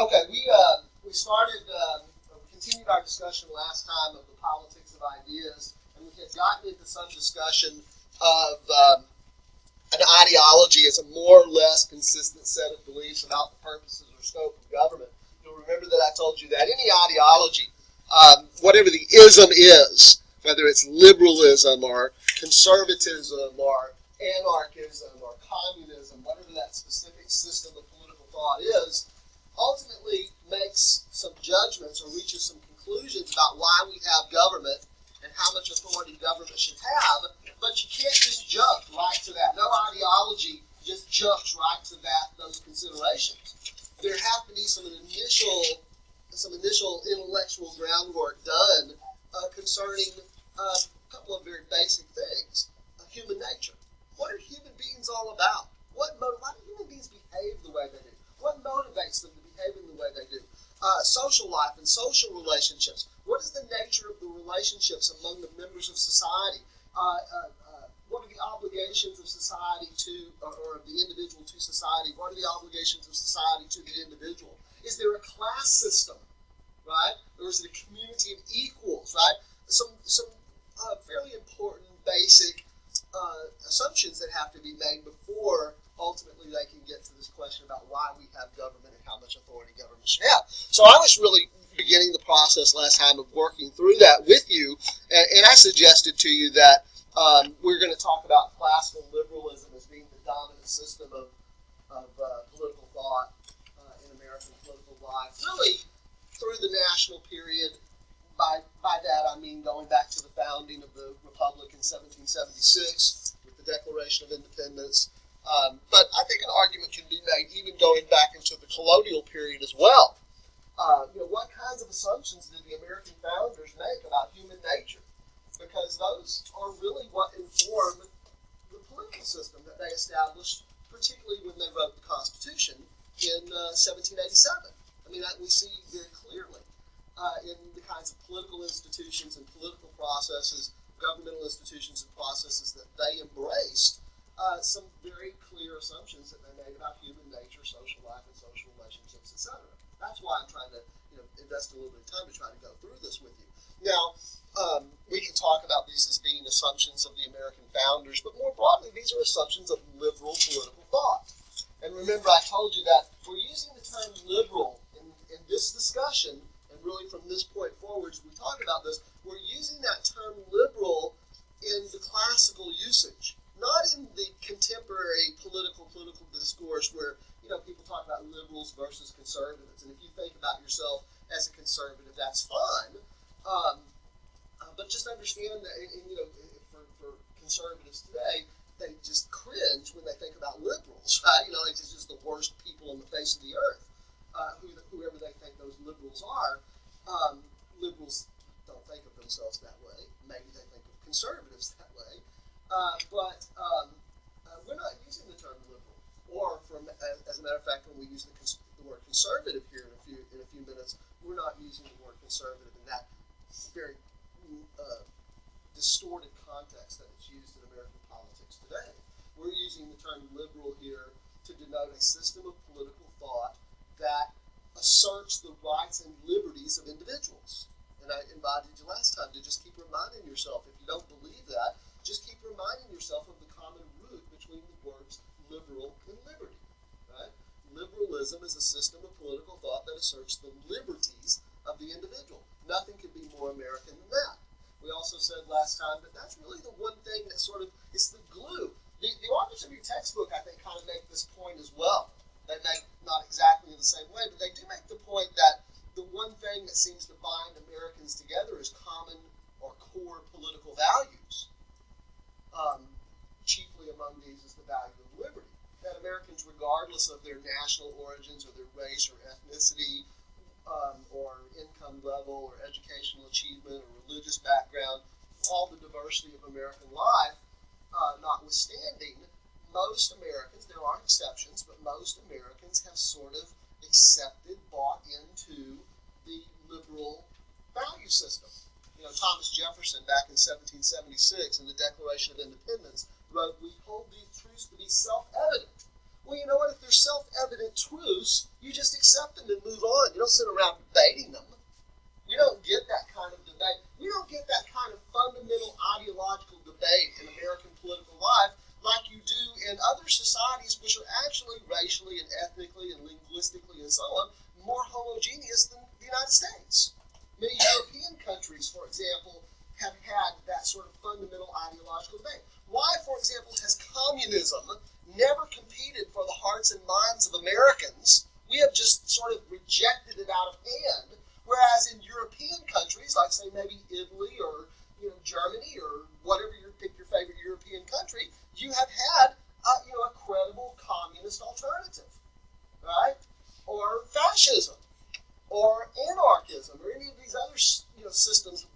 Okay, we started, we continued our discussion last time of the politics of ideas, and we had gotten into some discussion of an ideology as a more or less consistent set of beliefs about the purposes or scope of government. You'll remember that I told you that any ideology, whatever the ism is, whether it's liberalism or conservatism or anarchism or communism, whatever that specific system of political thought is, ultimately makes some judgments or reaches some conclusions about why we have government and how much authority government should have, but you can't just jump right to that. No ideology just jumps right to those considerations. There have to be some initial intellectual groundwork done concerning a couple of very basic things. Human nature. What are human beings all about? Why do human beings behave the way they do? What motivates them to behave in the way they do? Social life and social relationships. What is the nature of the relationships among the members of society? What are the obligations of society or of the individual to society? What are the obligations of society to the individual? Is there a class system, right? Or is it a community of equals, right? Some fairly important basic assumptions that have to be made before ultimately they can get to this question about why we have government and how much authority government should have. So I was really beginning the process last time of working through that with you, and I suggested to you that we're going to talk about classical liberalism as being the dominant system of political thought in American political life, really through the national period. By that I mean going back to the founding of the Republic in 1776 with the Declaration of Independence. But I think an argument can be made even going back into the colonial period as well. What kinds of assumptions did the American founders make about human nature? Because those are really what inform the political system that they established, particularly when they wrote the Constitution in 1787. I mean, we see very clearly in the kinds of political institutions and political processes, governmental institutions and processes that they embraced, some very clear assumptions that they made about human nature, social life, and social relationships, etc. That's why I'm trying to invest a little bit of time to try to go through this with you. Now, we can talk about these as being assumptions of the American founders, but more broadly, these are assumptions of liberal political thought. And remember, I told you that we're using the term liberal in this discussion, and really from this point forward, as we talk about this, we're using that term liberal in the classical usage, not in the contemporary political discourse where people talk about liberals versus conservatives. And if you think about yourself as a conservative, that's fine. But just understand that, for conservatives today, they just cringe when they think about liberals, right? It's just the worst people on the face of the earth, whoever they think those liberals are. Liberals don't think of themselves that way. Maybe they think of conservatives that way. But we're not using the term liberal. Or, as a matter of fact, when we use the word conservative here in a few minutes, we're not using the word conservative in that very distorted context that it's used in American politics today. We're using the term liberal here to denote a system of political thought that asserts the rights and liberties of individuals. And I invited you last time to just keep reminding yourself, if you don't believe that, just keep reminding yourself of the common root between the words liberal and liberty. Right? Liberalism is a system of political thought that asserts the liberties of the individual. Nothing could be more American than that. We also said last time that that's really the one thing that sort of is the glue. The authors of your textbook, I think, kind of make this point as well. They make, not exactly in the same way, but they do make the point that the one thing that seems to bind Americans together is common or core political values. Chiefly among these is the value of liberty. That Americans, regardless of their national origins or their race or ethnicity, or income level or educational achievement or religious background, all the diversity of American life, notwithstanding, most Americans, there are exceptions, but most Americans have sort of accepted, bought into the liberal value system. Thomas Jefferson, back in 1776, in the Declaration of Independence, wrote, "We hold these truths to be self-evident." Well, you know what? If they're self-evident truths, you just accept them and move on. You don't sit around debating them. You don't get that kind of debate. We don't get that kind of fundamental ideological debate in American political life like you do in other societies which are actually racially and ethnically and linguistically and so on more homogeneous than the United States. Many European countries, for example, have had that sort of fundamental ideological debate. Why, for example, has communism never competed for the hearts and minds of Americans? We have just sort of rejected it out of hand. Whereas in European countries, like say maybe Italy or Germany or whatever pick your favorite European country, you have had a credible communist alternative, right? Or fascism, or anarchism, or any of these other systems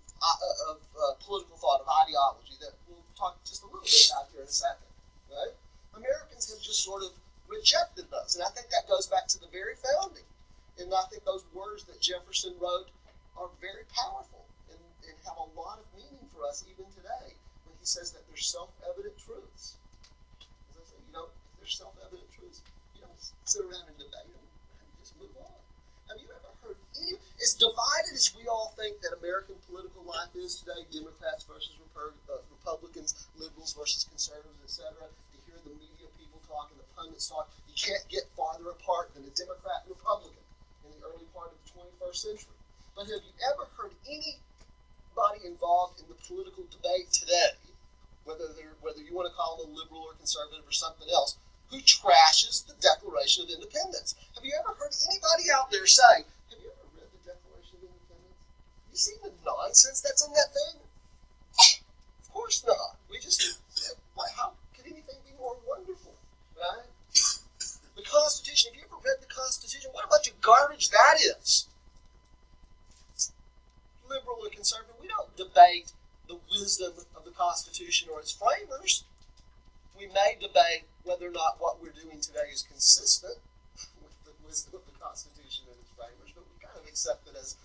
of political thought, of ideology that we'll talk just a little bit about here in a second, right? Americans have just sort of rejected those, and I think that goes back to the very founding. And I think those words that Jefferson wrote are very powerful and have a lot of meaning for us even today when he says that they're self-evident truths. As I say, if they're self-evident truths, you don't sit around and debate them. You just move on. Have you ever heard as divided as we all think that American political life is today, Democrats versus Republicans, liberals versus conservatives, etc., to hear the media people talk and the pundits talk, you can't get farther apart than a Democrat and Republican in the early part of the 21st century. But have you ever heard anybody involved in the political debate today, whether you want to call them a liberal or conservative or something else, who trashes the Declaration of Independence? Have you ever heard anybody out there say, have you ever read the Declaration of Independence? Have you seen the nonsense that's in that thing? Of course not. How could anything be more wonderful, right? The Constitution, have you ever read the Constitution? What a bunch of garbage that is. Liberal or conservative, we don't debate the wisdom of the Constitution or its framers. We may debate whether or not what we're doing today is consistent with the wisdom of the Constitution and its framers, but we kind of accept it as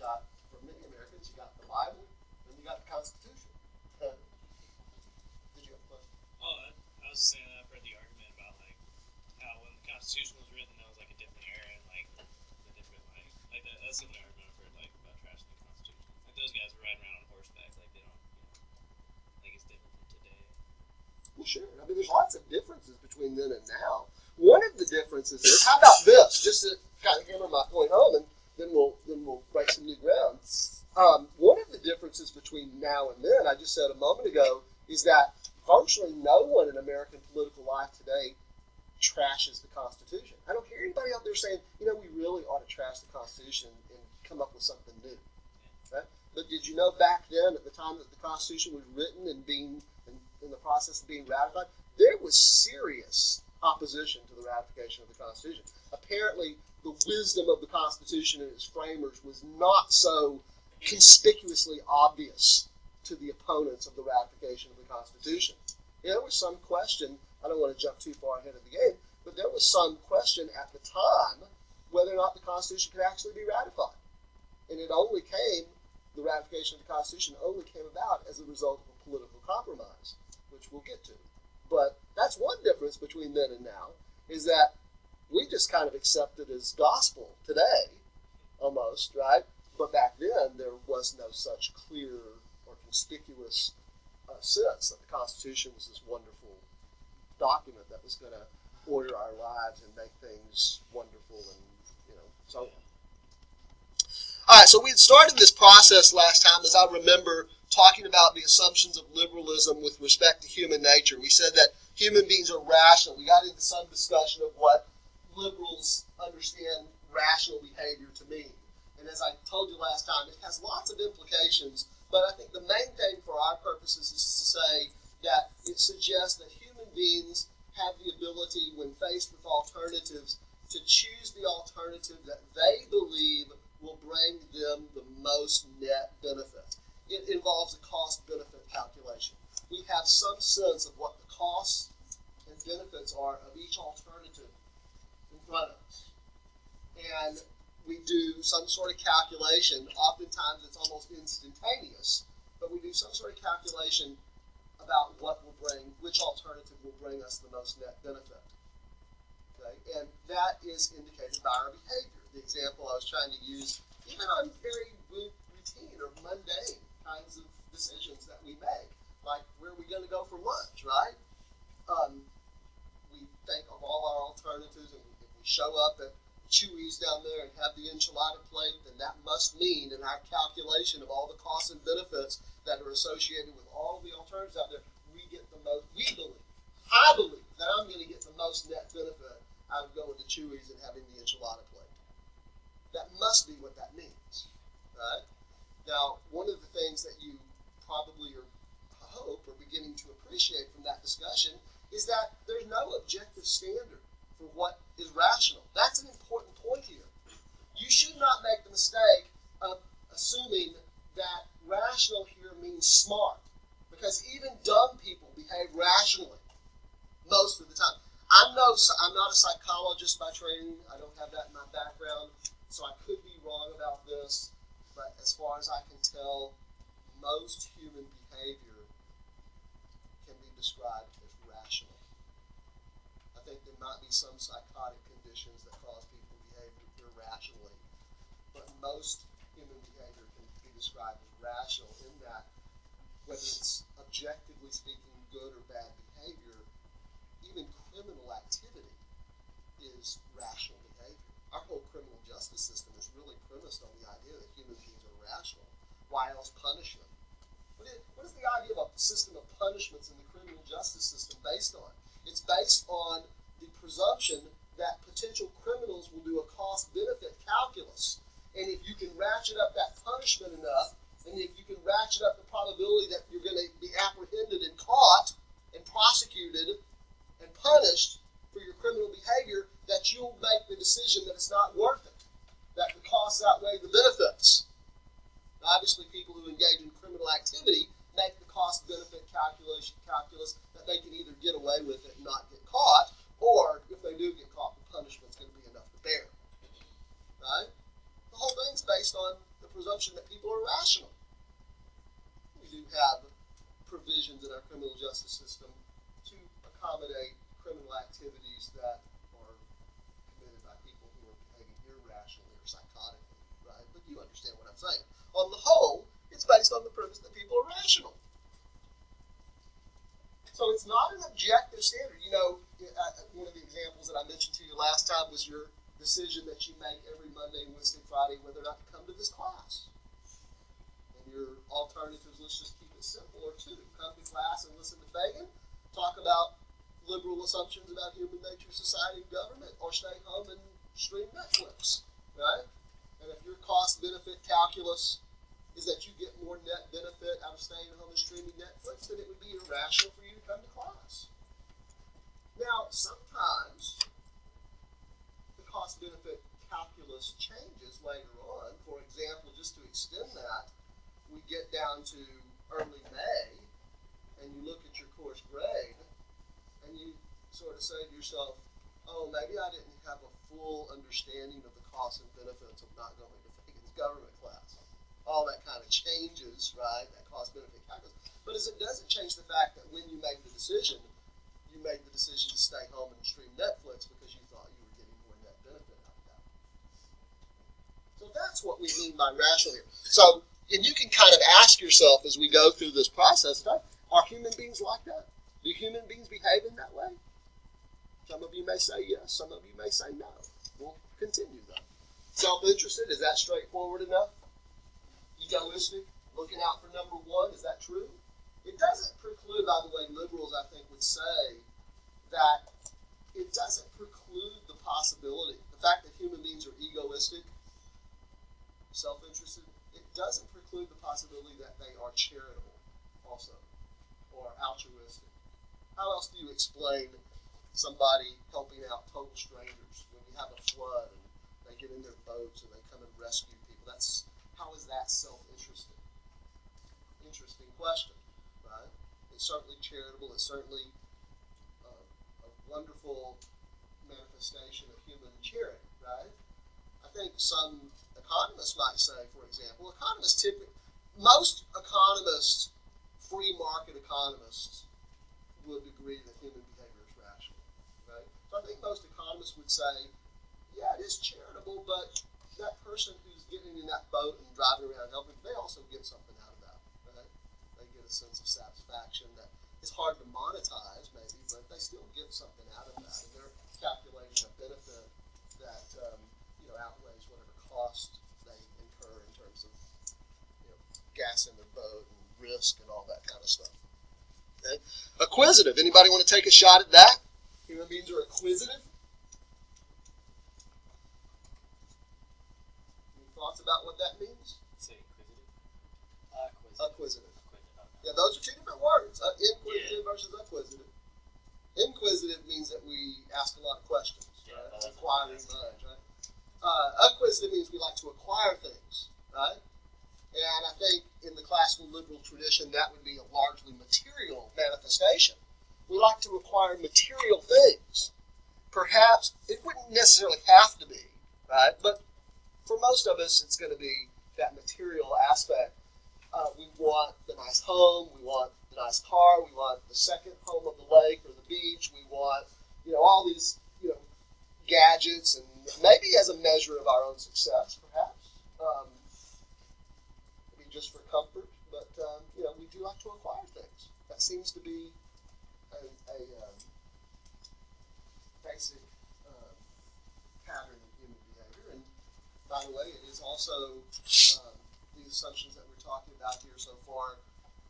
for many Americans, you got the Bible and you got the Constitution. Did you have a question? Oh, I was saying that I've read the argument about how when the Constitution was written, that was a different era and the different that's the only argument I've heard about trashing the Constitution. Those guys were riding around on horseback, they don't it's different from today. Well, sure. I mean, there's lots of differences between then and now. One of the differences is, how about this? Just to kind of hammer my point home, and then we'll break some new ground. One of the differences between now and then, I just said a moment ago, is that virtually no one in American political life today trashes the Constitution. I don't hear anybody out there saying, we really ought to trash the Constitution and come up with something new. Right? But did you know back then, at the time that the Constitution was written and being in the process of being ratified, there was serious opposition to the ratification of the Constitution. Apparently, the wisdom of the Constitution and its framers was not so conspicuously obvious to the opponents of the ratification of the Constitution. There was some question, I don't want to jump too far ahead of the game, but there was some question at the time whether or not the Constitution could actually be ratified. And the ratification of the Constitution only came about as a result of a political compromise, which we'll get to. But that's one difference between then and now, is that we just kind of accept it as gospel today, almost, right? But back then, there was no such clear or conspicuous sense that the Constitution was this wonderful document that was going to order our lives and make things wonderful and, so on. All right, so we had started this process last time, as I remember, talking about the assumptions of liberalism with respect to human nature. We said that human beings are rational. We got into some discussion of what liberals understand rational behavior to mean. And as I told you last time, it has lots of implications, but I think the main thing for our purposes is to say that it suggests that human beings have the ability, when faced with alternatives, to choose the alternative that they believe will bring them the most net benefit. It involves a cost-benefit calculation. We have some sense of what the costs and benefits are of each alternative in front of us. And we do some sort of calculation. Oftentimes it's almost instantaneous, but we do some sort of calculation about which alternative will bring us the most net benefit. Okay? And that is indicated by our behavior. The example I was trying to use, even on very routine or mundane kinds of decisions that we make, like where are we going to go for lunch, right? We think of all our alternatives, and if we show up at Chewy's down there and have the enchilada plate, then that must mean in our calculation of all the costs and benefits that are associated with all of the alternatives out there, we get the most, I believe that I'm going to get the most net benefit out of going to Chewy's and having the enchilada plate. That must be what that means, right? Now, one of the things that you probably, or I hope, are beginning to appreciate from that discussion is that there's no objective standard for what is rational. That's an important point here. You should not make the mistake of assuming that rational here means smart, because even dumb people behave rationally most of the time. I'm not a psychologist by training. I don't have that in my background, so I could be wrong about this. But as far as I can tell, most human behavior can be described as rational. I think there might be some psychotic conditions that cause people to behave irrationally, but most human behavior can be described as rational in that, whether it's objectively speaking good or bad behavior, even criminal activity is rational behavior. Our whole criminal justice system is really premised on the idea that human beings are rational. Why else punishment? What is the idea of a system of punishments in the criminal justice system based on? It's based on the presumption that potential criminals will do a cost-benefit calculus. And if you can ratchet up that punishment enough, and if you can ratchet up the probability that you're going to be apprehended and caught and prosecuted and punished for your criminal behavior, that you'll make the decision that it's not worth it, that the costs outweigh the benefits. Now, obviously, people who engage in criminal activity make the cost-benefit calculus that they can either get away with it and not get caught, or if they do get caught, the punishment's going to be enough to bear. Right? The whole thing's based on the presumption that people are rational. We do have provisions in our criminal justice system to accommodate criminal activities that are committed by people who are behaving irrationally or psychotically, right? But you understand what I'm saying. On the whole, it's based on the premise that people are rational. So it's not an objective standard. You know, one of the examples that I mentioned to you last time was your decision that you make every Monday, Wednesday, Friday, whether or not to come to this class. And your alternatives, let's just keep it simple, are two. Come to class and listen to Fagin, talk about liberal assumptions about human nature, society, and government, or stay home and stream Netflix, right? And if your cost-benefit calculus is that you get more net benefit out of staying home and streaming Netflix, then it would be irrational for you to come to class. Now, sometimes the cost-benefit calculus changes later on. For example, just to extend that, we get down to early May, and you look at your course grade, and you sort of say to yourself, oh, maybe I didn't have a full understanding of the costs and benefits of not going to Fagan's government class. All that kind of changes, right, that cost-benefit calculus. But as it doesn't change the fact that when you made the decision, you made the decision to stay home and stream Netflix because you thought you were getting more net benefit out of that. So that's what we mean by rational here. So, and you can kind of ask yourself as we go through this process, are human beings like that? Do human beings behave in that way? Some of you may say yes, some of you may say no. We'll continue though. Self-interested, is that straightforward enough? Egoistic, looking out for number one, is that true? It doesn't preclude, by the way, liberals I think would say that it doesn't preclude the possibility, the fact that human beings are egoistic, self-interested, it doesn't preclude the possibility that they are charitable also, or altruistic. How else do you explain somebody helping out total strangers when you have a flood and they get in their boats and they come and rescue people? How is that self-interested? Interesting question, right? It's certainly charitable. It's certainly a wonderful manifestation of human charity, right? I think some economists might say, for example, most economists, free market economists, would agree that human behavior is rational, right? So I think most economists would say, yeah, it is charitable, but that person who's getting in that boat and driving around helping, they also get something out of that. Right? They get a sense of satisfaction that is hard to monetize, maybe, but they still get something out of that, and they're calculating a benefit that outweighs whatever cost they incur in terms of gas in their boat and risk and all that kind of stuff. Okay? Acquisitive. Anybody want to take a shot at that? Human beings are acquisitive. Any thoughts about what that means? Say inquisitive. Acquisitive. Yeah, those are two different words. Inquisitive versus acquisitive. Inquisitive means that we ask a lot of questions. Right? Inquiring minds, right? Acquisitive means we like to acquire things, right? And I think in the classical liberal tradition, that would be a largely material manifestation. We like to acquire material things. Perhaps it wouldn't necessarily have to be, right? But for most of us, it's going to be that material aspect. We want the nice home, we want the nice car, we want the second home of the lake or the beach, we want, all these, gadgets, and maybe as a measure of our own success, perhaps. Maybe just for comfort, but, we do like to acquire things. That seems to be a basic pattern of human behavior. And by the way, it is also these assumptions that we're talking about here so far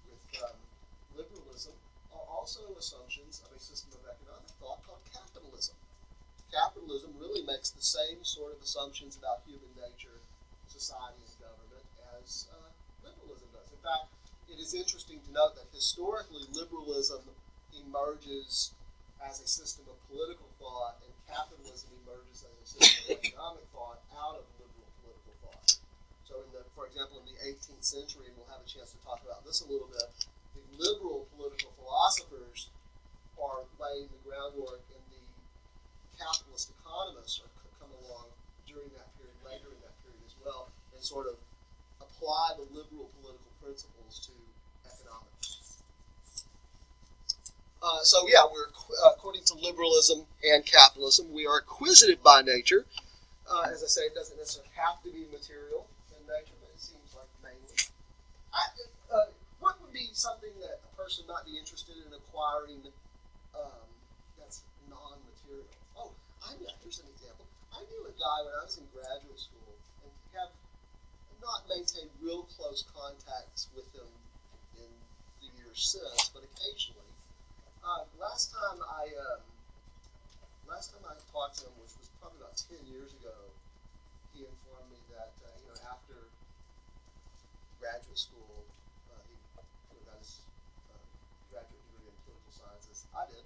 with liberalism are also assumptions of a system of economic thought called capitalism. Capitalism really makes the same sort of assumptions about human nature, society, and government as liberalism does. In fact, it is interesting to note that historically liberalism emerges as a system of political thought, and capitalism emerges as a system of economic thought out of liberal political thought. So, for example, in the 18th century, and we'll have a chance to talk about this a little bit, the liberal political philosophers are laying the groundwork, and the capitalist economists are come along during that period, later in that period as well, and sort of apply the liberal political principles to economics. We're according to liberalism and capitalism, we are acquisitive by nature. As I say, it doesn't necessarily have to be material in nature, but it seems like mainly. What would be something that a person might be interested in acquiring that's non-material? Oh, here's an example. I knew a guy when I was in graduate school, and have not maintained real close contacts with him in the years since, but occasionally. Last time I talked to him, which was probably about 10 years ago, he informed me that after graduate school, he got his graduate degree in political sciences. I did.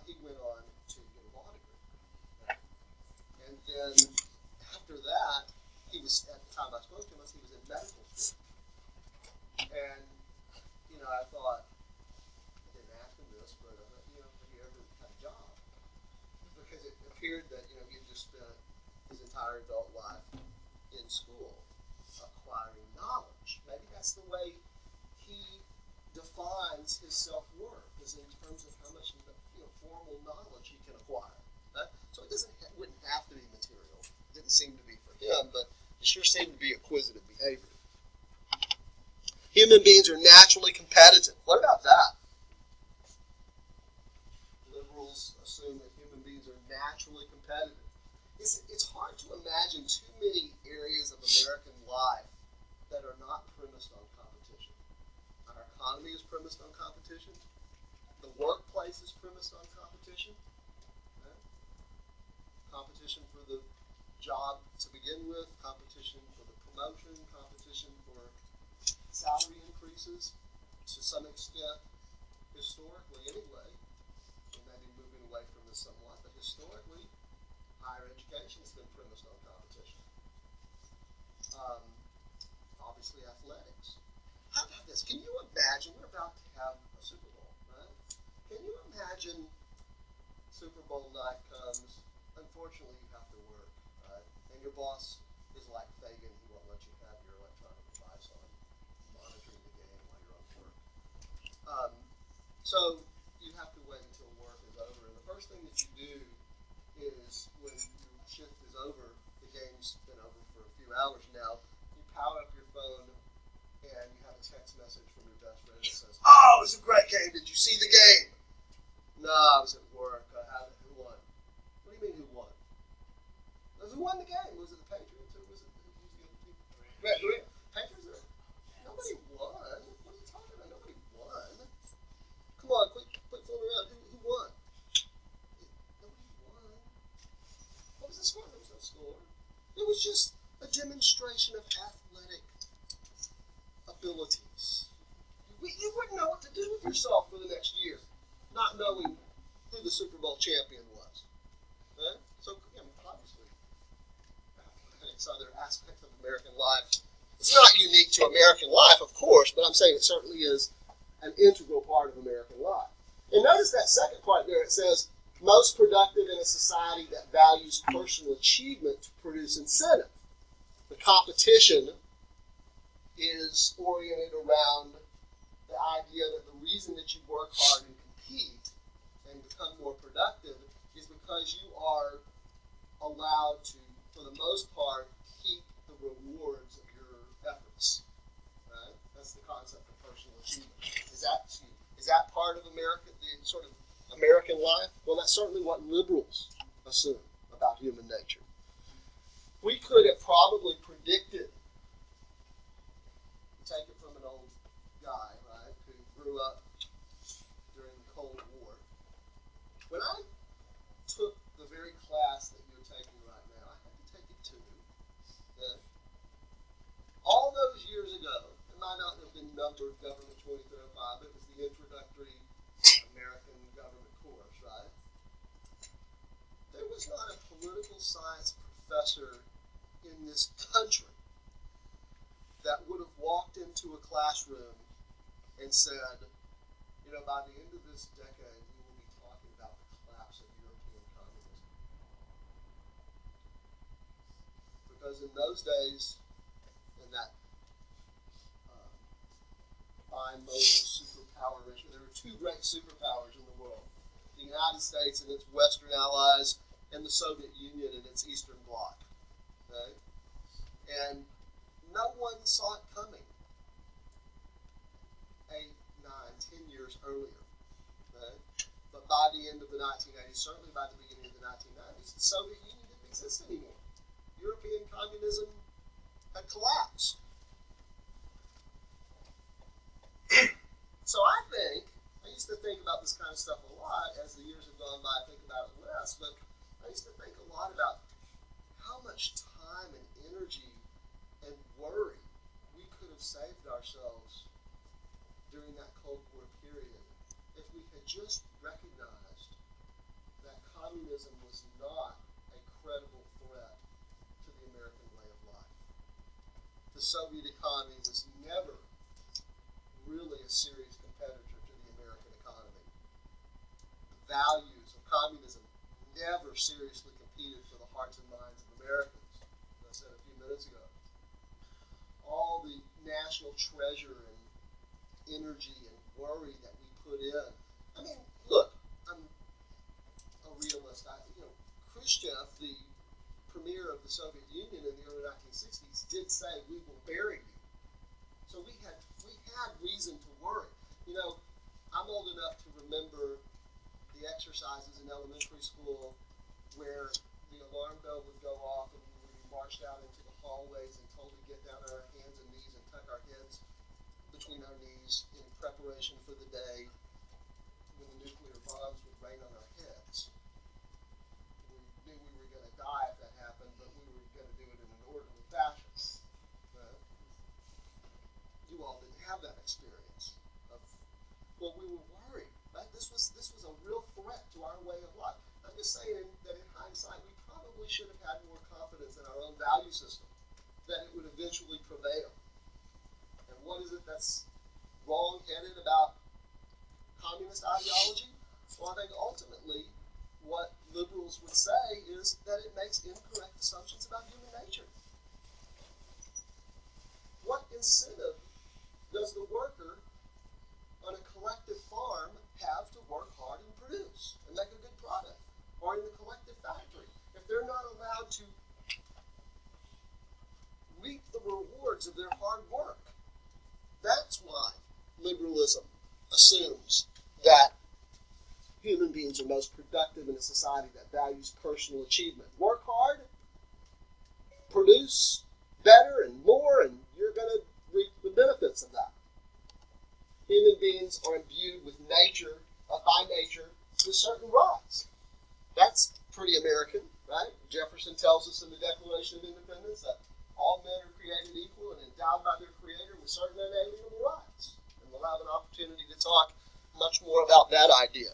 He went on to get a law degree, and then after that, he was at the time I spoke to him, he was in medical school, and I thought. Appeared that he had just spent his entire adult life in school acquiring knowledge. Maybe that's the way he defines his self-worth, is in terms of how much formal knowledge he can acquire. Right? So it wouldn't have to be material. It didn't seem to be for him, but it sure seemed to be acquisitive behavior. Human beings are naturally competitive. What about that? Liberals assume that human beings are naturally competitive. It's hard to imagine too many areas of American life that are not premised on competition. Our economy is premised on competition. The workplace is premised on competition. Right? Competition for the job to begin with, competition for the promotion, competition for salary increases, to some extent, historically anyway. Maybe moving away from this somewhat, but historically, higher education has been premised on competition. Obviously, athletics. How about this? Can you imagine, we're about to have a Super Bowl, right? Can you imagine Super Bowl night comes, unfortunately you have to work, right? And your boss is like Fagin, he won't let you have your electronic device on, monitoring the game while you're on work. So you have to wait until work is over, and the first thing that you do is when your shift is over, the game's been over for a few hours now, you power up your phone and you have a text message from your best friend that says, "Oh, it was a great game. Did you see the game?" "No, I was at work. Who won?" "What do you mean, who won?" "Who won the game? Was it the Patriots or was it the Patriots?" Nobody won. What are you talking about? Nobody won. Come on, quit fooling around. Who won? Nobody won. What was the score? There was no score. It was just a demonstration of athletic abilities. You wouldn't know what to do with yourself for the next year, not knowing who the Super Bowl champion was. Right? So, obviously, athletics, other aspects of American life. It's not unique to American life, of course, but I'm saying it certainly is an integral part of American life. And notice that second part there. It says, most productive in a society that values personal achievement to produce incentive. The competition is oriented around the idea that the reason that you work hard and compete and become more productive is because you are allowed to, for the most part, keep the rewards of your efforts. Right? That's the concept of personal achievement. Is that part of America, the sort of American life? Well, that's certainly what liberals assume about human nature. We could have probably predicted, take it from an old guy, right, who grew up during the Cold War. When I took the very class that you're taking right now, I had to take it too. All those years ago, it might not have been numbered Government 2305, but it was the introductory American government course, right? There was not a political science professor in this country that would have walked into a classroom and said, by the end of this decade, we will be talking about the collapse of European communism. Because in those days, in that bimodal superpower ratio, there were two great superpowers in the world: the United States and its Western allies, and the Soviet Union and its Eastern Bloc. Okay? And no one saw it coming 8, 9, 10 years earlier. Okay? But by the end of the 1980s, certainly by the beginning of the 1990s, the Soviet Union didn't exist anymore. European communism had collapsed. So I used to think about this kind of stuff a lot. As the years have gone by, I think about it less, but I used to think a lot about how much time and energy and worry we could have saved ourselves during that Cold War period if we had just recognized that communism was not a credible threat to the American way of life. The Soviet economy was never really a serious competitor to the American economy. The values of communism never seriously competed for the hearts and minds of Americans, as I said a few minutes ago. All the national treasure and energy and worry that we put in. I mean, look, I'm a realist. Khrushchev, the premier of the Soviet Union in the early 1960s, did say, "We will bury you." So we had reason to worry. I'm old enough to remember the exercises in elementary school where the alarm bell would go off and we would be marched out into the hallways and told to get down on our hands and knees and tuck our heads between our knees in preparation for the day when the nuclear bombs would rain on our heads. We knew we were going to die if that happened, but we were going to do it in an orderly fashion. You all didn't have that experience of, well, we were worried. Right? This was a real threat to our way of life. I'm just saying that in hindsight, we probably should have had more confidence in our own value system, that it would eventually prevail. And what is it that's wrong-headed about communist ideology? Well, I think ultimately what liberals would say is that it makes incorrect assumptions about human nature. What incentive does the worker on a collective farm have to work hard and produce and make a good product? or in the collective factory, if they're not allowed to reap the rewards of their hard work. That's why liberalism assumes that human beings are most productive in a society that values personal achievement. Work hard, produce better and more, and you're going to reap the benefits of that. Human beings are imbued with nature, by nature, with certain rights. That's pretty American, right? Jefferson tells us in the Declaration of Independence that all men are created equal and endowed by their Creator with certain unalienable rights. And we'll have an opportunity to talk much more about that idea.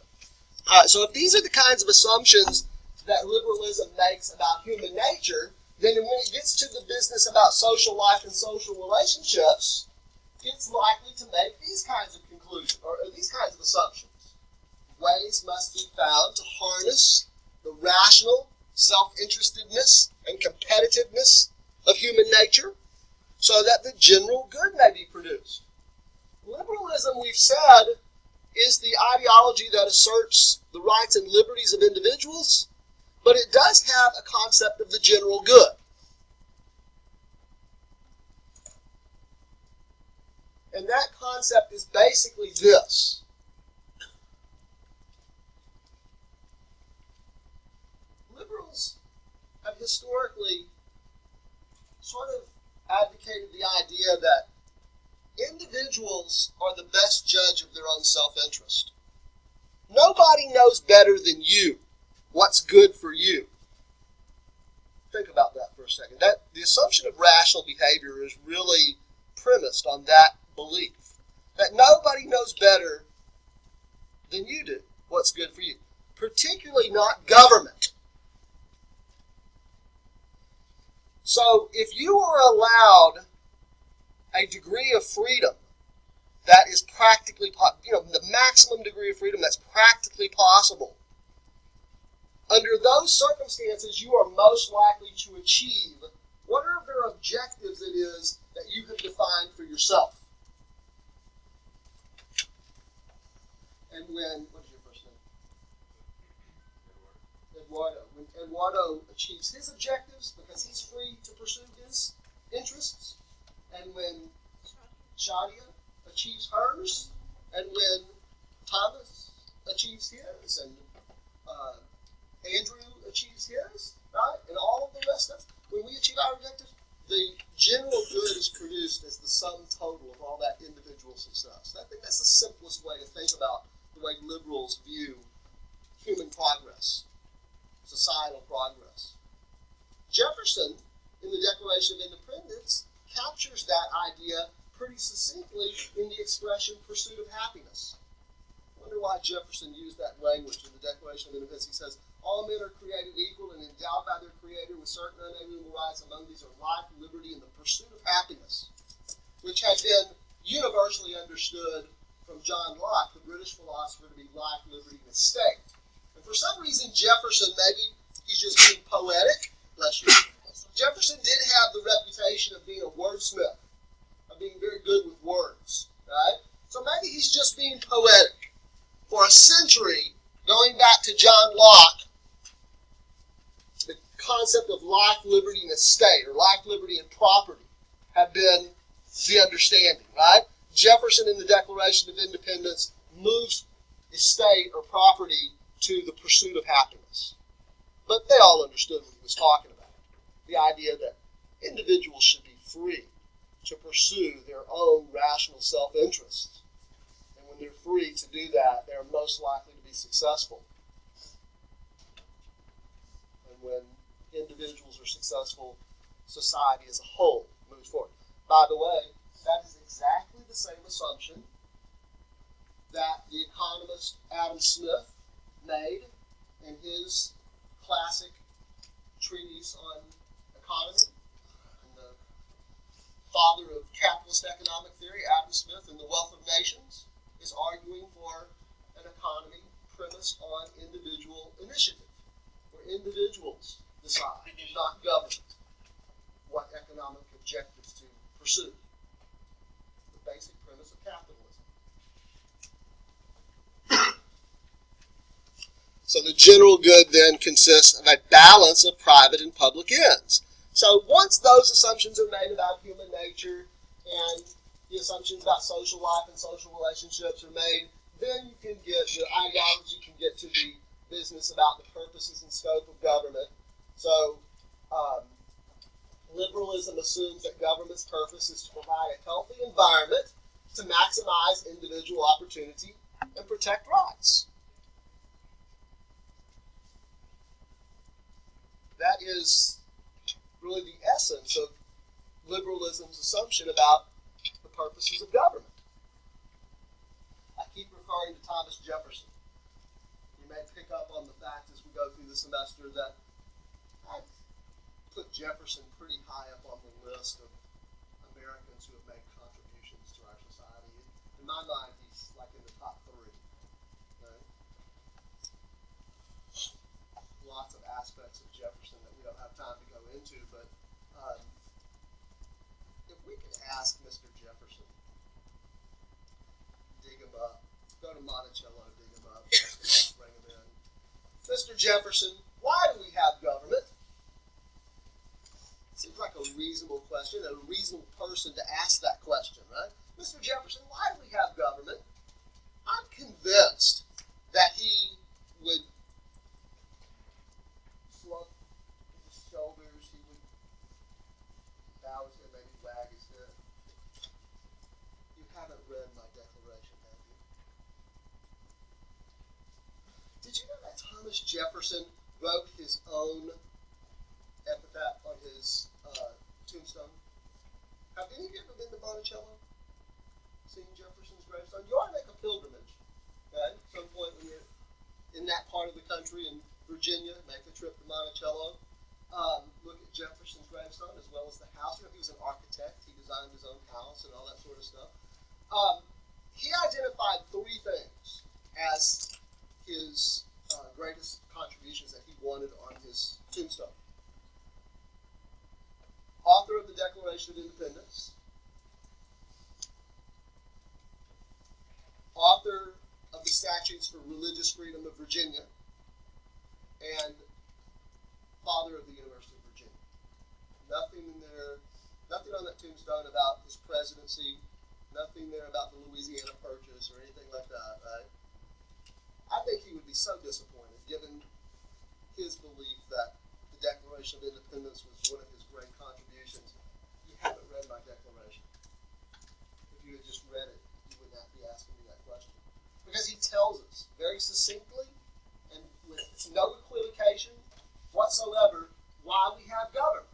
So if these are the kinds of assumptions that liberalism makes about human nature, then when it gets to the business about social life and social relationships, it's likely to make these kinds of conclusions, or these kinds of assumptions. Ways must be found to harness the rational self-interestedness and competitiveness of human nature so that the general good may be produced. Liberalism, we've said, is the ideology that asserts the rights and liberties of individuals, but it does have a concept of the general good. And that concept is basically this. Liberals have historically sort of advocated the idea that individuals are the best judge of their own self-interest. Nobody knows better than you what's good for you. Think about that for a second. The assumption of rational behavior is really premised on that belief, that nobody knows better than you do what's good for you, particularly not government. So if you are allowed a degree of freedom that is practically, the maximum degree of freedom that's practically possible, under those circumstances you are most likely to achieve whatever objectives it is that you have defined for yourself. And when, what is your first name? Eduardo. When Eduardo achieves his objectives because he's free to pursue his interests, and when Shadia achieves hers, and when Thomas achieves his, and Andrew achieves his, right? And all of the rest of us, when we achieve our objectives, the general good is produced as the sum total of all that individual success. I think that's the simplest way to think about the way liberals view human progress, societal progress. Jefferson, in the Declaration of Independence, captures that idea pretty succinctly in the expression pursuit of happiness. I wonder why Jefferson used that language in the Declaration of Independence. He says, all men are created equal and endowed by their Creator with certain unalienable rights. Among these are life, liberty, and the pursuit of happiness, which had been universally understood from John Locke, the British philosopher, to be life, liberty, and the state. And for some reason, Jefferson, maybe he's just being poetic, bless you. Jefferson did have the reputation of being a wordsmith, of being very good with words, right? So maybe he's just being poetic. For a century, going back to John Locke, the concept of life, liberty, and estate, or life, liberty, and property, have been the understanding, right? Jefferson in the Declaration of Independence moves estate or property to the pursuit of happiness. But they all understood what he was talking about. The idea that individuals should be free to pursue their own rational self-interests. And when they're free to do that, they're most likely to be successful. And when individuals are successful, society as a whole moves forward. By the way, that is exactly the same assumption that the economist Adam Smith made in his classic treatise on economy. And the father of capitalist economic theory, Adam Smith, in The Wealth of Nations, is arguing for an economy premised on individual initiative, where individuals decide, not government, what economic objectives to pursue. The basic premise of capitalism. So the general good then consists of a balance of private and public ends. So once those assumptions are made about human nature and the assumptions about social life and social relationships are made, then you can get, your ideology can get to the business about the purposes and scope of government. So liberalism assumes that government's purpose is to provide a healthy environment to maximize individual opportunity and protect rights. That is really the essence of liberalism's assumption about the purposes of government. I keep referring to Thomas Jefferson. You may pick up on the fact as we go through the semester that I put Jefferson pretty high up on the list of Americans who have made contributions to our society. In my mind, he's like in the top 3. Right? Lots of aspects of Jefferson that we don't have time to go into, but if we could ask Mr. Jefferson, dig him up, go to Monticello, dig him up, bring him in. Mr. Jefferson, why do we have government? Seems like a reasonable question, and a reasonable person to ask that question, right? Mr. Jefferson, why do we have government? I'm convinced that he would slump his shoulders, he would bow his head, maybe wag his head. You haven't read my declaration, have you? Did you know that Thomas Jefferson wrote his own epitaph on his tombstone? Have any of you ever been to Monticello? Seen Jefferson's gravestone? You ought to make a pilgrimage. Okay? At some point when you're in that part of the country, in Virginia, make a trip to Monticello. Look at Jefferson's gravestone as well as the house. You know, he was an architect. He designed his own house and all that sort of stuff. He identified 3 things as his greatest contributions that he wanted on his tombstone. Author of the Declaration of Independence, author of the Statutes for Religious Freedom of Virginia, and father of the University of Virginia. Nothing in there, nothing on that tombstone about his presidency, nothing there about the Louisiana Purchase or anything like that, right? I think he would be so disappointed given his belief that the Declaration of Independence was one of his great contributions. You haven't read my declaration. If you had just read it, you would not be asking me that question. Because he tells us very succinctly and with no equivocation whatsoever why we have government.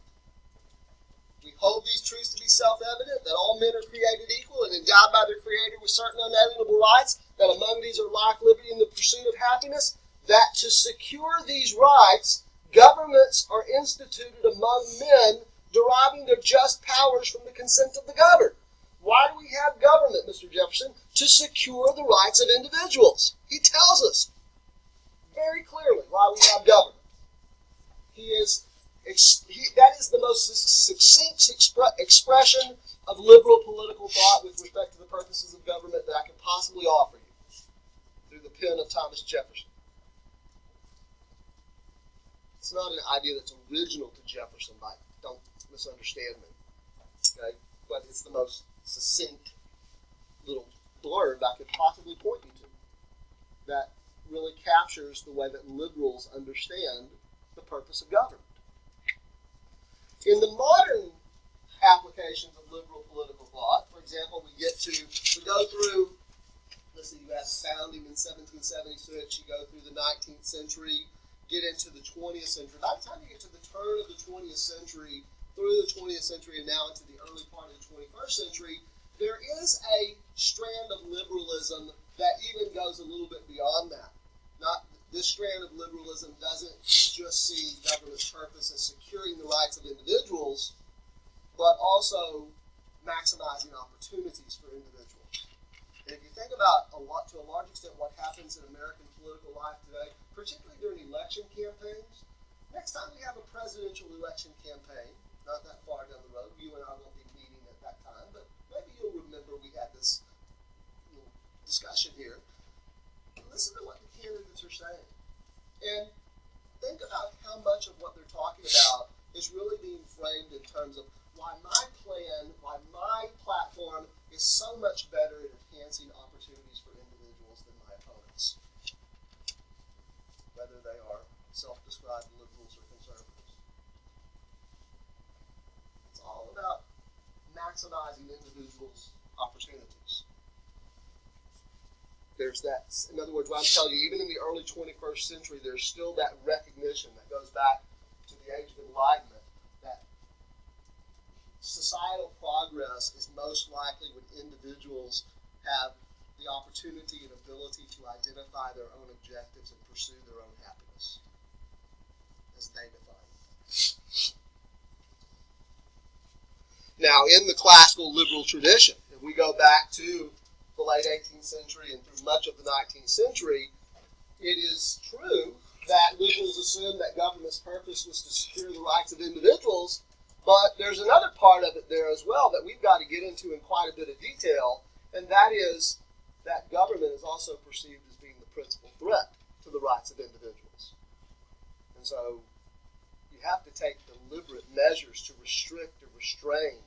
We hold these truths to be self-evident, that all men are created equal and endowed by their Creator with certain unalienable rights, that among these are life, liberty, and the pursuit of happiness, that to secure these rights, governments are instituted among men, deriving their just powers from the consent of the governed. Why do we have government, Mr. Jefferson? To secure the rights of individuals. He tells us very clearly why we have government. That is the most succinct expression of liberal political thought with respect to the purposes of government that I can possibly offer you through the pen of Thomas Jefferson. It's not an idea that's original to Jefferson, don't misunderstand me. Okay? But it's the most succinct little blurb I could possibly point you to that really captures the way that liberals understand the purpose of government. In the modern applications of liberal political thought, for example, we go through, let's see, you have founding in 1776, you go through the 19th century, get into the 20th century. By the time you get to the turn of the 20th century, through the 20th century and now into the early part of the 21st century, there is a strand of liberalism that even goes a little bit beyond that. This strand of liberalism doesn't just see government's purpose as securing the rights of individuals, but also maximizing opportunities for individuals. And if you think about to a large extent what happens in American political life today, particularly during election campaigns, next time we have a presidential election campaign, not that far down the road, you and I won't be meeting at that time, but maybe you'll remember we had this little discussion here. Listen to what the candidates are saying. about is really being framed in terms of why my plan, why my platform is so much better at enhancing opportunities for individuals than my opponents, whether they are self-described liberals or conservatives. It's all about maximizing individuals' opportunities. There's that, in other words, what I'm telling you, even in the early 21st century, there's still that recognition that goes back to the Age of Enlightenment that societal progress is most likely when individuals have the opportunity and ability to identify their own objectives and pursue their own happiness, as they define it. Now, in the classical liberal tradition, if we go back to the late 18th century and through much of the 19th century, it is true that liberals assumed that government's purpose was to secure the rights of individuals, but there's another part of it there as well that we've got to get into in quite a bit of detail, and that is that government is also perceived as being the principal threat to the rights of individuals. And so you have to take deliberate measures to restrict or restrain,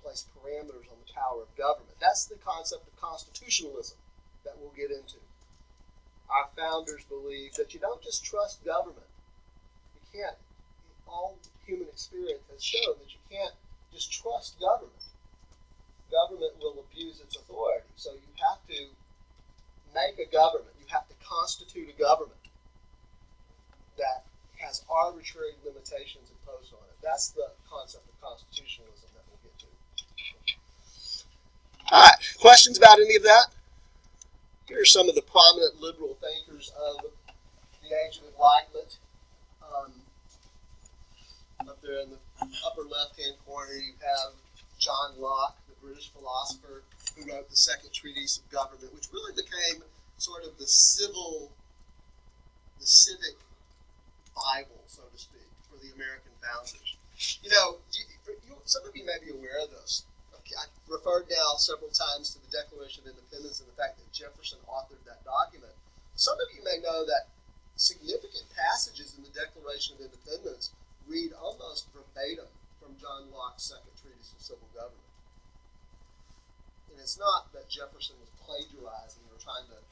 place parameters on the power of government. That's the concept of constitutionalism that we'll get into. Our founders believed that you don't just trust government. You can't, all human experience has shown that you can't just trust government. Government will abuse its authority. So you have to make a government, you have to constitute a government that has arbitrary limitations imposed on it. That's the concept of constitutionalism that we'll get to. All right, questions about any of that? Here are some of the prominent liberal thinkers of the Age of Enlightenment. Up there in the upper left-hand corner, you have John Locke, the British philosopher who wrote the Second Treatise of Government, which really became sort of the civic Bible, so to speak, for the American founders. You know, some of you may be aware of this. I referred now several times to the Declaration of Independence and the fact that Jefferson authored that document. Some of you may know that significant passages in the Declaration of Independence read almost verbatim from John Locke's Second Treatise of Civil Government. And it's not that Jefferson was plagiarizing or trying to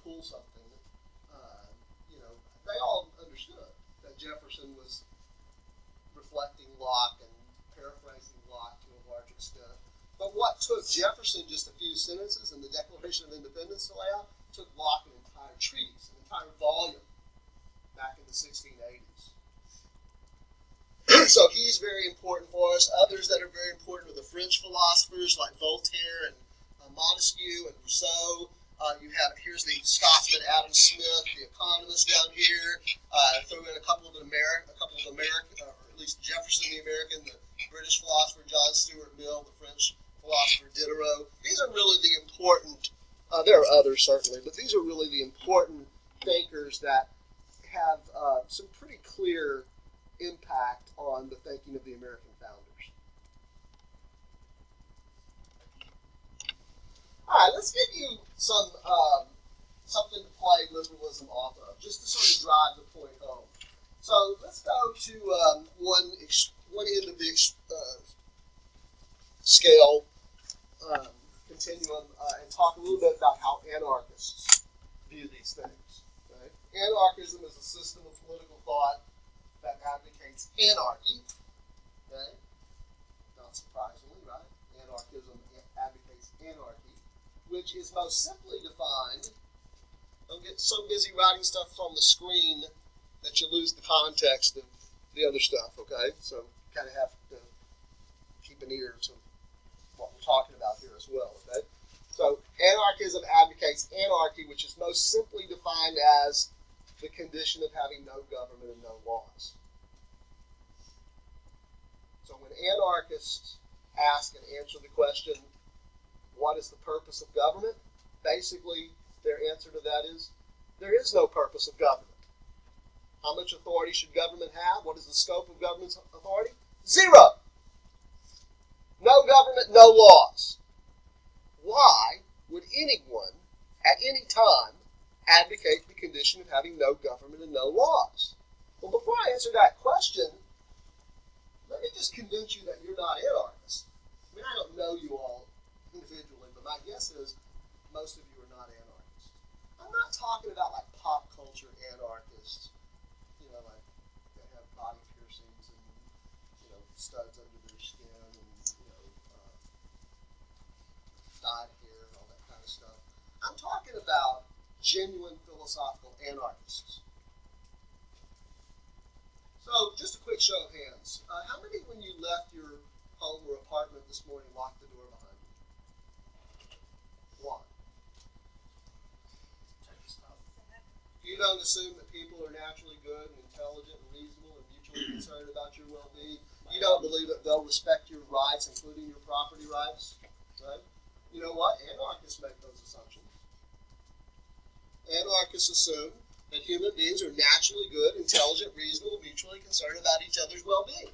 pull something. They all understood that Jefferson was reflecting Locke and paraphrasing Locke to a large extent. But what took Jefferson just a few sentences in the Declaration of Independence to lay out took Locke an entire treatise, an entire volume, back in the 1680s. So he's very important for us. Others that are very important are the French philosophers like Voltaire and Montesquieu and Rousseau. Here's the Scotsman Adam Smith, the economist down here. Throw in a couple of American, or at least Jefferson the American, the British philosopher John Stuart Mill, the French philosopher Diderot. These are really the important, there are others certainly, but these are really the important thinkers that have some pretty clear impact on the thinking of the American founders. All right, let's give you some something to play liberalism off of, just to sort of drive the point home. So let's go to one end of the scale continuum and talk a little bit about how anarchists view these things. Okay? Anarchism is a system of political thought that advocates anarchy. Okay? Not surprisingly, right? Anarchism advocates anarchy, which is most simply defined. Don't get so busy writing stuff on the screen that you lose the context of the other stuff, okay? So you kind of have to keep an ear to what we're talking about here as well, okay? So anarchism advocates anarchy, which is most simply defined as the condition of having no government and no laws. So when anarchists ask and answer the question, what is the purpose of government? Basically, their answer to that is, there is no purpose of government. How much authority should government have? What is the scope of government's authority? Zero. No government, no laws. Why would anyone, at any time, advocate the condition of having no government and no laws? Well, before I answer that question, let me just convince you that you're not anarchists. I mean, I don't know you all individually, but my guess is most of you are not anarchists. I'm not talking about like pop culture anarchists, like they have body piercings and, studs under their skin and, dyed hair and all that kind of stuff. I'm talking about genuine philosophical anarchists. So, just a quick show of hands. How many, when you left your home or apartment this morning, locked the door behind you? One. You don't assume that people are naturally good and intelligent and reasonable and mutually concerned about your well-being. You don't believe that they'll respect your rights, including your property rights. Right? You know what? Anarchists make those assumptions. Anarchists assume that human beings are naturally good, intelligent, reasonable, mutually concerned about each other's well-being.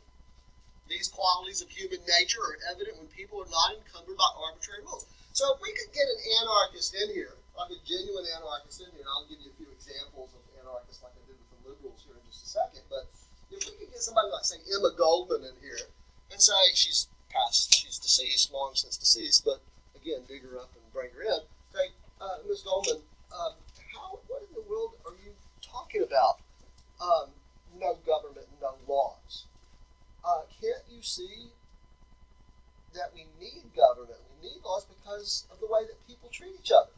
These qualities of human nature are evident when people are not encumbered by arbitrary rules. So if we could get an anarchist in here, like a genuine anarchist in here, and I'll give you a few examples of anarchists like I did with the liberals here in just a second, but if we could get somebody like, say, Emma Goldman in here, and say she's deceased, long since deceased, but again, dig her up and bring her in, say, Ms. Goldman, what in the world are you talking about? No government, no laws. Can't you see that we need government, we need laws because of the way that people treat each other?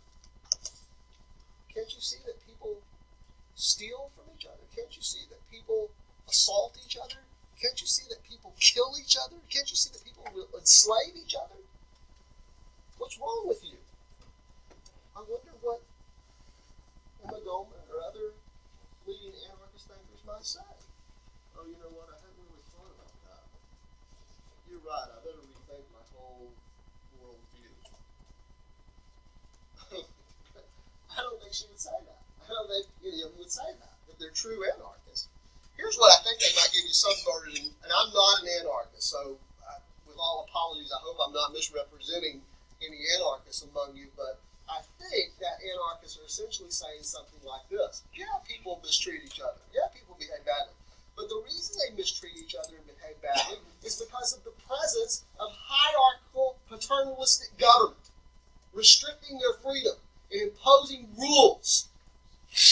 Can't you see that people steal from each other? Can't you see that people assault each other? Can't you see that people kill each other? Can't you see that people will enslave each other? What's wrong with you? I wonder what Emma Goldman or other leading anarchist thinkers might say. Oh, you know what? I hadn't really thought about that. You're right. I better rethink my whole worldview. I don't think she would say that. I don't think any of them would say that if they're true anarchists. Here's what I think they might give you some version, and I'm not an anarchist, so with all apologies, I hope I'm not misrepresenting any anarchists among you, but I think that anarchists are essentially saying something like this. Yeah, people mistreat each other. Yeah, people behave badly. But the reason they mistreat each other and behave badly is because of the presence of hierarchical, paternalistic government, restricting their freedom and imposing rules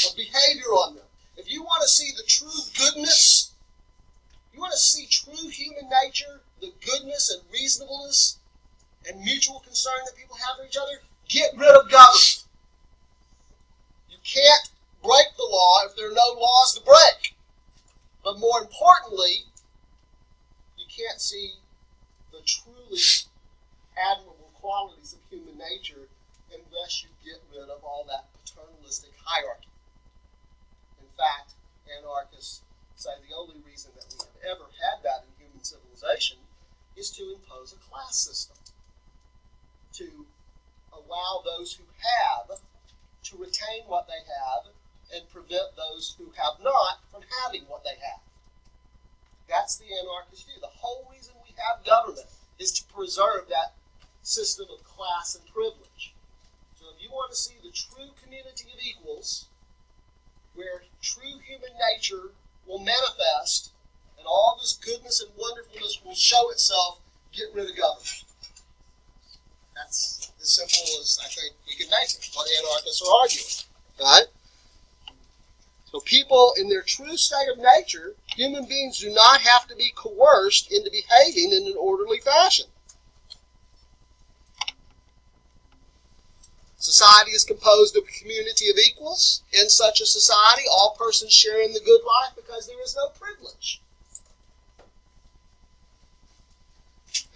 of behavior on them. If you want to see the true goodness, you want to see true human nature, the goodness and reasonableness and mutual concern that people have for each other, get rid of government. You can't break the law if there are no laws to break. But more importantly, you can't see the truly admirable qualities of human nature unless you get rid of all that paternalistic hierarchy. In fact, anarchists say the only reason that we have ever had that in human civilization is to impose a class system, to allow those who have to retain what they have and prevent those who have not from having what they have. That's the anarchist view. The whole reason we have government is to preserve that system of class and privilege. So if you want to see the true community of equals, where true human nature will manifest and all this goodness and wonderfulness will show itself, get rid of government. That's as simple as I think we can make it, what anarchists are arguing. Right? So people, in their true state of nature, human beings do not have to be coerced into behaving in an orderly fashion. Society is composed of a community of equals. In such a society, all persons share in the good life because there is no privilege.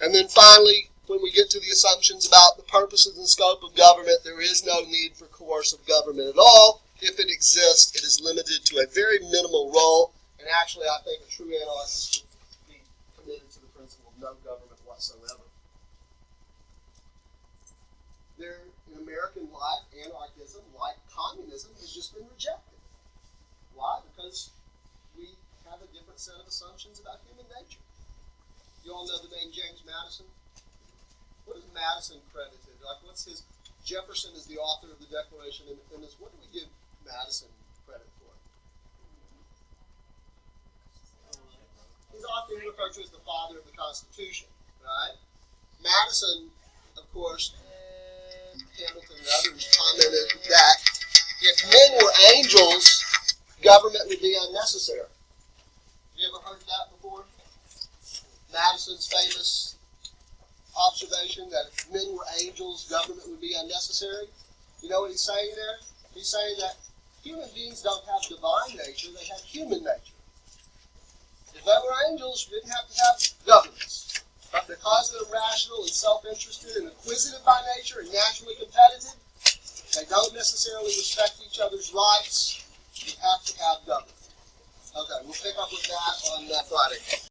And then finally, when we get to the assumptions about the purposes and scope of government, there is no need for coercive government at all. If it exists, it is limited to a very minimal role. And actually, I think a true anarchist would be committed to the principle of no government whatsoever. There, in American life, anarchism, like communism, has just been rejected. Why? Because we have a different set of assumptions about human nature. You all know the name James Madison? What is Madison credited? Like, what's his... Jefferson is the author of the Declaration of Independence. What do we give Madison credit for? is often referred to as the father of the Constitution, right? Madison, of course, Hamilton and others commented that if men were angels, government would be unnecessary. You ever heard that before? Madison's famous observation that if men were angels, government would be unnecessary. You know what he's saying there? He's saying that human beings don't have divine nature, they have human nature. If they were angels, we didn't have to have governments. But because they're rational and self-interested and inquisitive by nature and naturally competitive, they don't necessarily respect each other's rights. You have to have government. Okay, we'll pick up with that on Friday.